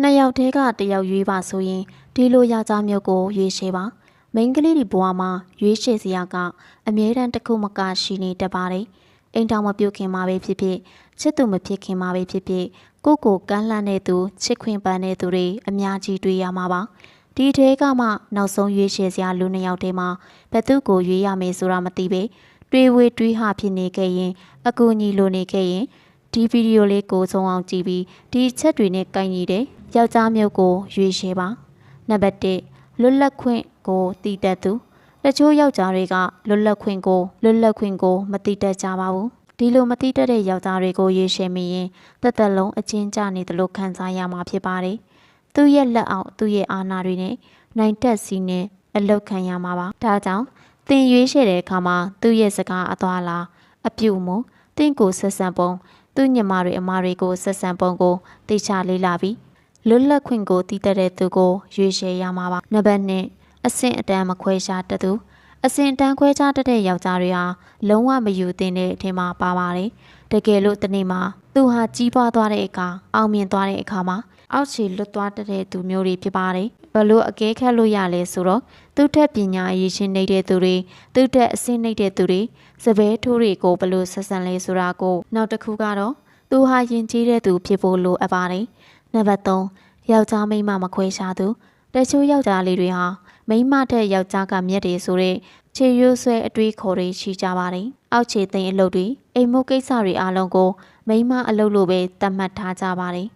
နှစ်ယောက်တည်းကတယောက်ရွေးပါဆိုရင်ဒီလိုယောက်ျားမျိုးကိုရွေးချယ်ပါမိန်းကလေးတွေဘဝမှာရွေးချယ်စရာကအမြဲတမ်းတစ်ခုမကရှိနေတတ်ပါတယ်အိမ်တော်မပြုတ်ခင်မှာပဲဖြစ်ဖြစ်ချစ်သူမဖြစ်ခင်မှာပဲဖြစ်ဖြစ်ကိုကမ်းလှမ်းတဲ့သူချစ်ခွင့်ပန်းတဲ့သူတွေအများကြီးတွေ့ရမှာပါဒီထဲကမှနောက်ဆုံးရွေးချယ်စရာလူနှစ်ယောက်တည်းမှာဘယ်သူကိုရွေးရမယ်ဆိုတာမသိပဲတွေးဝေးတွေးဟာဖြစ်နေခဲ့ရင်အကူအညီလိုနေခဲ့ရင်ဒီဗီဒီယိုလေးကိုဆုံးအောင်ကြည့်ပြီးဒီချက်တွေနဲ့ကိုင်ညီတဲ့ယောက်ျားမျိုးကိုရွေးချယ်ပါနံပါတ်1လွတ်လပ်ခွင့်ကိုတည်တတ်သူတချို့ယောက်ျားတွေကလွတ်လပ်ခွင့်ကိုမတည်တတ်ကြပါဘူးဒီလိုမတည်တတ်တဲ့ယောက်ျားတွေကိုရွေးချယ်မိရင်တစ်သက်လုံးအချင်းကျနေတယ်လို့ခံစားရမှာဖြစ်ပါတယ်သူ့ရဲ့လက်အောက်သူ့ရဲ့အာဏာတွေနဲ့နိုင်တက်စီနဲ့အလုတ်ခံရမှာပါဒါကြောင့်သင်ရွေးချယ်တဲ့အခါမှာသူ့ရဲ့စကားအသွားလားအပြုတ်မှုသင်ကိုဆက်ဆံပုံသူ့ညီမတွေအမတွေကိုဆက်ဆံပုံကိုသိချလေးလာပြီးလွတ်လပ်ခွင့်ကိုတည်တတ်တဲ့သူကိုရွေးချယ်ရမှာပါနံပါတ်2အဆင့်အတန်းမခွဲခြားတတ်သူအဆင့်အတန်းခွဲခြားတတ်တဲ့ယောက်ျားတွေဟာလုံးဝမယူသင့်တဲ့အထင်မှာပါပါတယ်တကယ်လို့တနေ့မှာသူဟာကြီးပွားသွားတဲ့အခါအောင်မြင်သွားတဲ့အခါမှာအောက်ခြေလွတ်သွားတဲ့သူမျိုးတွေဖြစ်ပါတယ်ဘလို့အကဲခတ်လို့ရလဲဆိုတော့သူ့ထက်ပညာအရေးရှင်နေတဲ့သူတွေသူ့ထက်အဆင့်နေတဲ့သူတွေစပယ်ထိုးတွေကိုဘလို့ဆက်ဆံလဲဆိုတာကိုနောက်တစ်ခုကတော့သူဟာယဉ်ကျေးတဲ့သူဖြစ်ဖို့လိုအပ်ပါတယ်နံပါတ်3ယောက်ျားမိန်းမမခွဲခြားသူတချို့ယောက်ျားလေးတွေဟာမိန်းမတဲ့ယောက်ျားကမြက်တယ်ဆိုတဲ့ခြေရိုးဆွဲအတွေးခေါ်တွေရှိကြပါတယ်အောက်ခြေသိမ်းအလုပ်တွေအိမ်မှုကိစ္စတွေအားလုံးကိုမိန်းမအလုပ်လိုပဲသတ်မှတ်ထားကြပါတယ်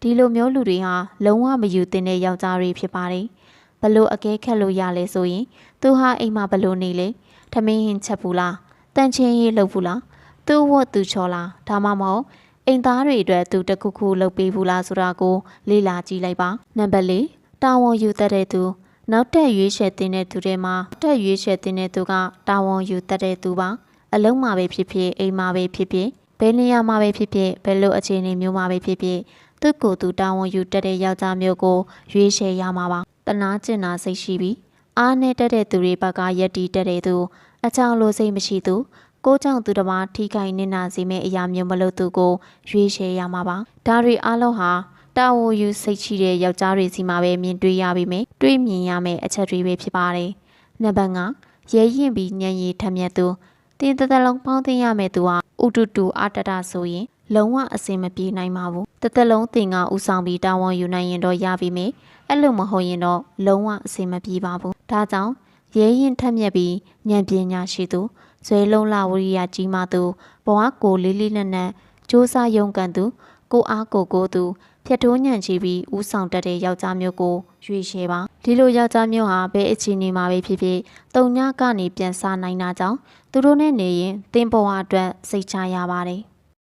ဒီလိုမျိုးလူတွေဟာလုံးဝမယူသင့်တဲ့ယောက်ျားတွေဖြစ်ပါတယ်ဘလို့အကဲခတ်လို့ရလဲဆိုရင်သူဟာအိမ်မှာဘလို့နေလဲထမင်းဟင်းချက်ဘူးလားတန်ချင်းရေးလုပ်ဘူးလားသူ့ဝတ်သူချော်လားဒါမှမဟုတ်အိမ်သားတွေအတွက်သူတခုခုလုပ်ပေးဘူးလားဆိုတာကိုလေ့လာကြည့်လိုက်ပါနံပါတ်4တာဝန်ယူတတ်တဲ့သူနောက်ထပ်ရွေးချယ်တင်တဲ့သူတွေမှာတက်ရွေးချယ်တင်တဲ့သူကတာဝန်ယူတတ်တဲ့သူပါအလုံးမှာပဲဖြစ်ဖြစ်အိမ်မှာပဲဖြစ်ဖြစ်ဘယ်နေရာမှာပဲဖြစ်ဖြစ်ဘယ်လိုအခြေအနေမျိုးမှာပဲဖြစ်ဖြစ်သူ့ကိုယ်သူတာဝန်ယူတတ်တဲ့ယောက်ျားမျိုးကိုရွေးချယ်ရမှာပါတနာကျင်နာစိတ်ရှိပြီးအားနဲ့တတ်တဲ့သူတွေဘက်ကယက်တီတတ်တဲ့သူအချောင်လိုစိတ်မရှိသူကိုကြောင့်သူတစ်ပါးထိခိုက်နေနာစေမယ့်အရာမျိုးမလုပ်သူကိုရွေးချယ်ရမှာပါဒါတွေအားလုံးဟာတာဝန်ယူစိတ်ရှိတဲ့ယောက်ျားတွေစီမှာပဲမြင်တွေ့ရပြီမယ်တွေ့မြင်ရမယ့်အချက်တွေပဲဖြစ်ပါတယ်နံပါတ်5ရဲရင်ပြီးညံရည်ထမြက်သူတင်းတသက်လုံးပေါင်းသိရမယ့်သူဟာဥတုတူအတတဆိုရင်လုံးဝအစင်မပြေနိုင်ပါဘူးတသက်လုံးသင်ကဥဆောင်ပြီးတာဝန်ယူနိုင်ရင်တော့ရပြီမယ်အဲ့လိုမဟုတ်ရင်တော့လုံးဝအစင်မပြေပါဘူးဒါကြောင့်ရဲရင်ထမြက်ပြီးဉာဏ်ပညာရှိသူဇွဲလုံးလာဝရိယကြီးမှသူဘဝကိုလေးလေးနက်နက်စ조사ရုံကန်သူကိုအားကိုသူဖြတ်ထိုးညံ့ချပြီးဥဆောင်တတ်တဲ့ယောက်ျားမျိုးကိုရွေးချယ်ပါဒီလိုယောက်ျားမျိုးဟာဘယ်အခြေအနေမှာပဲဖြစ်ဖြစ်တုံညကနေပြန်စားနိုင်တာကြောင့်သူတို့နဲ့နေရင်သင်ဘဝအတွက်စိတ်ချရပါတယ်